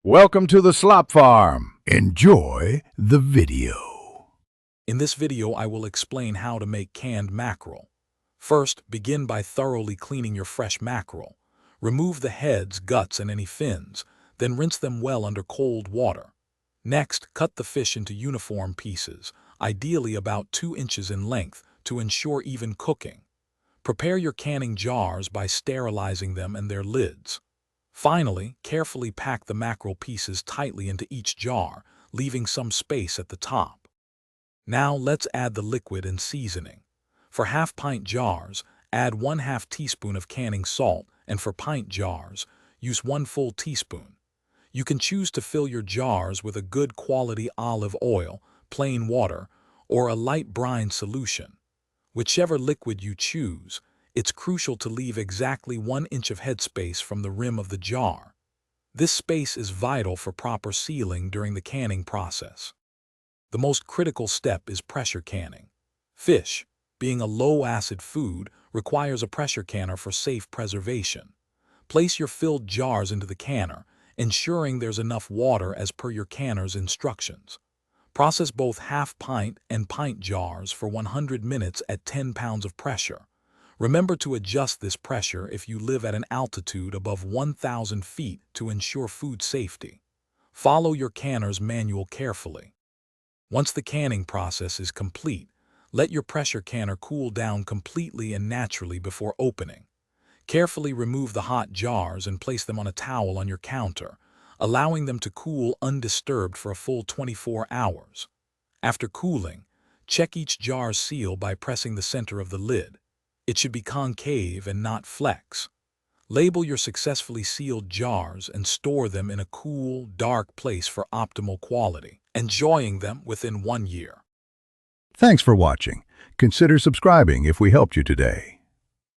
Welcome to the Slop Farm. Enjoy the video. In this video, I will explain how to make canned mackerel. First, begin by thoroughly cleaning your fresh mackerel. Remove the heads, guts, and any fins, then rinse them well under cold water. Next, cut the fish into uniform pieces, ideally about 2 inches in length, to ensure even cooking. Prepare your canning jars by sterilizing them and their lids. Finally, carefully pack the mackerel pieces tightly into each jar, leaving some space at the top. Now let's add the liquid and seasoning. For half-pint jars, add 1/2 teaspoon of canning salt, and for pint jars, use 1 full teaspoon. You can choose to fill your jars with a good quality olive oil, plain water, or a light brine solution. Whichever liquid you choose, it's crucial to leave exactly 1 inch of headspace from the rim of the jar. This space is vital for proper sealing during the canning process. The most critical step is pressure canning. Fish, being a low-acid food, requires a pressure canner for safe preservation. Place your filled jars into the canner, ensuring there's enough water as per your canner's instructions. Process both half-pint and pint jars for 100 minutes at 10 pounds of pressure. Remember to adjust this pressure if you live at an altitude above 1,000 feet to ensure food safety. Follow your canner's manual carefully. Once the canning process is complete, let your pressure canner cool down completely and naturally before opening. Carefully remove the hot jars and place them on a towel on your counter, allowing them to cool undisturbed for a full 24 hours. After cooling, check each jar's seal by pressing the center of the lid. It should be concave and not flex. Label your successfully sealed jars and store them in a cool, dark place for optimal quality, enjoying them within 1 year. Thanks for watching. Consider subscribing if we helped you today.